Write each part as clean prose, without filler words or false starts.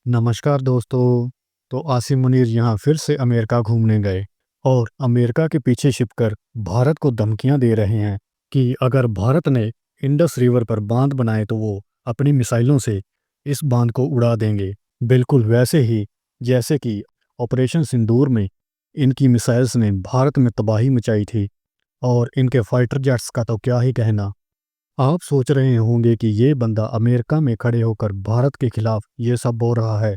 नमस्कार दोस्तों। तो आसिम मुनीर यहाँ फिर से अमेरिका घूमने गए और अमेरिका के पीछे छिपकर भारत को धमकियां दे रहे हैं कि अगर भारत ने इंडस रिवर पर बांध बनाए तो वो अपनी मिसाइलों से इस बांध को उड़ा देंगे। बिल्कुल वैसे ही जैसे कि ऑपरेशन सिंदूर में इनकी मिसाइल्स ने भारत में तबाही मचाई थी। और इनके फाइटर जेट्स का तो क्या ही कहना। आप सोच रहे होंगे कि ये बंदा अमेरिका में खड़े होकर भारत के खिलाफ ये सब बोल रहा है,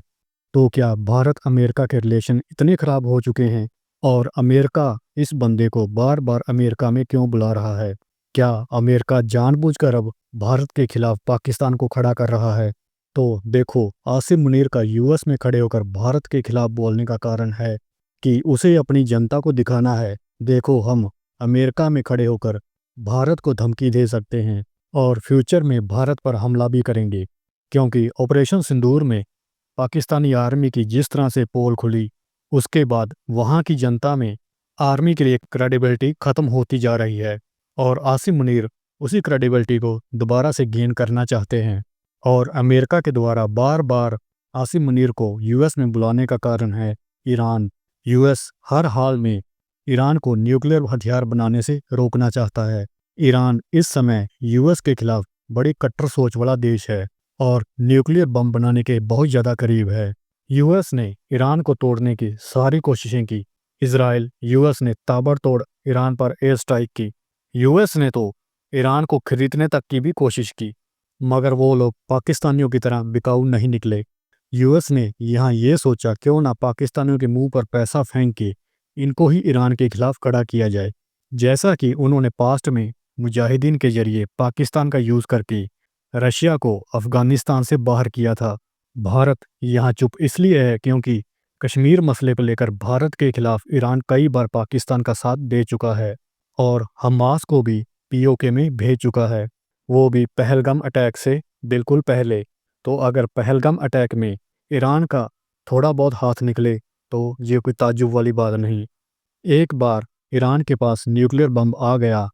तो क्या भारत अमेरिका के रिलेशन इतने खराब हो चुके हैं और अमेरिका इस बंदे को बार बार अमेरिका में क्यों बुला रहा है? क्या अमेरिका जानबूझकर अब भारत के खिलाफ पाकिस्तान को खड़ा कर रहा है? तो देखो, आसिम मुनीर का यूएस में खड़े होकर भारत के खिलाफ बोलने का कारण है कि उसे अपनी जनता को दिखाना है, देखो हम अमेरिका में खड़े होकर भारत को धमकी दे सकते हैं और फ्यूचर में भारत पर हमला भी करेंगे। क्योंकि ऑपरेशन सिंदूर में पाकिस्तानी आर्मी की जिस तरह से पोल खुली, उसके बाद वहाँ की जनता में आर्मी के लिए क्रेडिबिलिटी ख़त्म होती जा रही है और आसिम मुनीर उसी क्रेडिबिलिटी को दोबारा से गेन करना चाहते हैं। और अमेरिका के द्वारा बार बार आसिम मुनीर को यूएस में बुलाने का कारण है ईरान। यूएस हर हाल में ईरान को न्यूक्लियर हथियार बनाने से रोकना चाहता है। ईरान इस समय यूएस के खिलाफ बड़ी कट्टर सोच वाला देश है और न्यूक्लियर बम बनाने के बहुत ज़्यादा करीब है। यूएस ने ईरान को तोड़ने की सारी कोशिशें की। इसराइल यूएस ने ताबड़तोड़ ईरान पर एयर स्ट्राइक की। यूएस ने तो ईरान को खरीदने तक की भी कोशिश की, मगर वो लोग पाकिस्तानियों की तरह बिकाऊ नहीं निकले। यूएस ने यहाँ ये सोचा क्यों ना पाकिस्तानियों के मुंह पर पैसा फेंक के इनको ही ईरान के खिलाफ खड़ा किया जाए, जैसा कि उन्होंने पास्ट में मुजाहिदीन के जरिए पाकिस्तान का यूज़ करके रशिया को अफगानिस्तान से बाहर किया था। भारत यहाँ चुप इसलिए है क्योंकि कश्मीर मसले को लेकर भारत के खिलाफ ईरान कई बार पाकिस्तान का साथ दे चुका है और हमास को भी पीओके में भेज चुका है, वो भी पहलगाम अटैक से बिल्कुल पहले। तो अगर पहलगाम अटैक में ईरान का थोड़ा बहुत हाथ निकले तो ये कोई ताज्जुब वाली बात नहीं। एक बार ईरान के पास न्यूक्लियर बम आ गया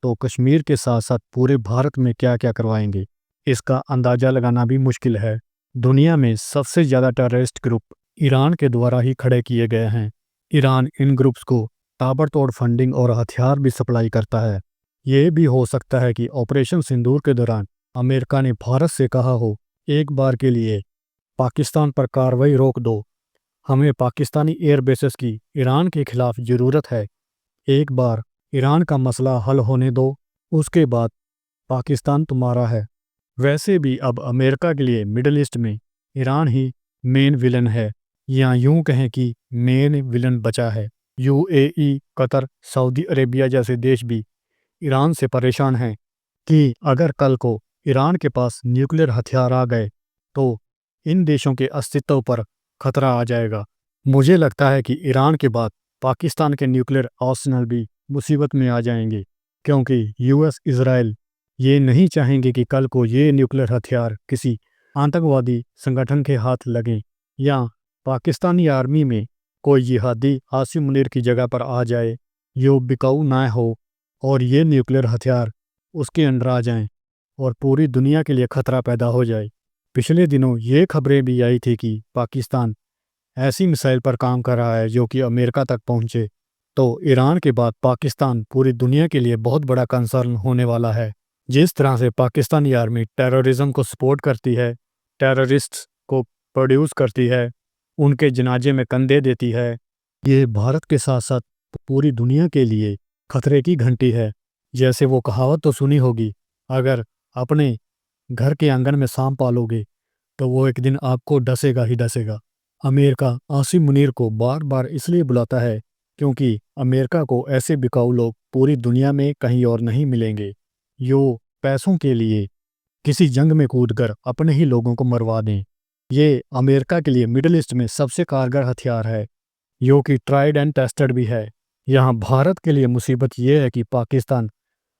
तो कश्मीर के साथ साथ पूरे भारत में क्या क्या करवाएंगे, इसका अंदाज़ा लगाना भी मुश्किल है। दुनिया में सबसे ज़्यादा टेररिस्ट ग्रुप ईरान के द्वारा ही खड़े किए गए हैं। ईरान इन ग्रुप्स को ताबड़तोड़ फंडिंग और हथियार भी सप्लाई करता है। ये भी हो सकता है कि ऑपरेशन सिंदूर के दौरान अमेरिका ने भारत से कहा हो, एक बार के लिए पाकिस्तान पर कार्रवाई रोक दो, हमें पाकिस्तानी एयर बेसेस की ईरान के खिलाफ ज़रूरत है, एक बार ईरान का मसला हल होने दो, उसके बाद पाकिस्तान तुम्हारा है। वैसे भी अब अमेरिका के लिए मिडल ईस्ट में ईरान ही मेन विलन है, या यूं कहें कि मेन विलन बचा है। यूएई, कतर, सऊदी अरेबिया जैसे देश भी ईरान से परेशान हैं कि अगर कल को ईरान के पास न्यूक्लियर हथियार आ गए तो इन देशों के अस्तित्व पर खतरा आ जाएगा। मुझे लगता है कि ईरान के बाद पाकिस्तान के न्यूक्लियर आर्सेनल भी मुसीबत में आ जाएंगे, क्योंकि यूएस इजराइल ये नहीं चाहेंगे कि कल को ये न्यूक्लियर हथियार किसी आतंकवादी संगठन के हाथ लगें या पाकिस्तानी आर्मी में कोई जिहादी आसिम मुनीर की जगह पर आ जाए, जो बिकाऊ ना हो और ये न्यूक्लियर हथियार उसके अंडर आ जाएं और पूरी दुनिया के लिए खतरा पैदा हो जाए। पिछले दिनों ये खबरें भी आई थी कि पाकिस्तान ऐसी मिसाइल पर काम कर रहा है जो कि अमेरिका तक पहुंचे। तो ईरान के बाद पाकिस्तान पूरी दुनिया के लिए बहुत बड़ा कंसर्न होने वाला है। जिस तरह से पाकिस्तानी आर्मी टेररिज्म को सपोर्ट करती है, टेररिस्ट्स को प्रोड्यूस करती है, उनके जनाजे में कंधे देती है, ये भारत के साथ साथ पूरी दुनिया के लिए खतरे की घंटी है। जैसे वो कहावत तो सुनी होगी, अगर अपने घर के आंगन में सांप पालोगे तो वो एक दिन आपको डसेगा ही डसेगा। अमेरिका आसिम मुनीर को बार बार इसलिए बुलाता है क्योंकि अमेरिका को ऐसे बिकाऊ लोग पूरी दुनिया में कहीं और नहीं मिलेंगे, जो पैसों के लिए किसी जंग में कूदकर अपने ही लोगों को मरवा दें। ये अमेरिका के लिए मिडिल ईस्ट में सबसे कारगर हथियार है, जो कि ट्राइड एंड टेस्टेड भी है। यहाँ भारत के लिए मुसीबत ये है कि पाकिस्तान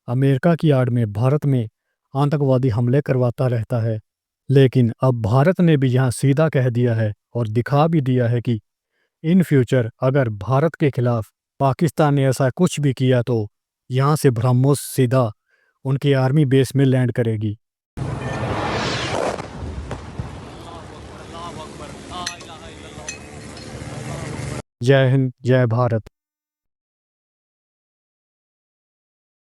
अमेरिका की आड़ में भारत में आतंकवादी हमले करवाता रहता है। लेकिन अब भारत ने भी यहाँ सीधा कह दिया है और दिखा भी दिया है कि इन फ्यूचर अगर भारत के खिलाफ पाकिस्तान ने ऐसा कुछ भी किया तो यहाँ से ब्रह्मोस सीधा उनकी आर्मी बेस में लैंड करेगी। जय हिंद, जय भारत।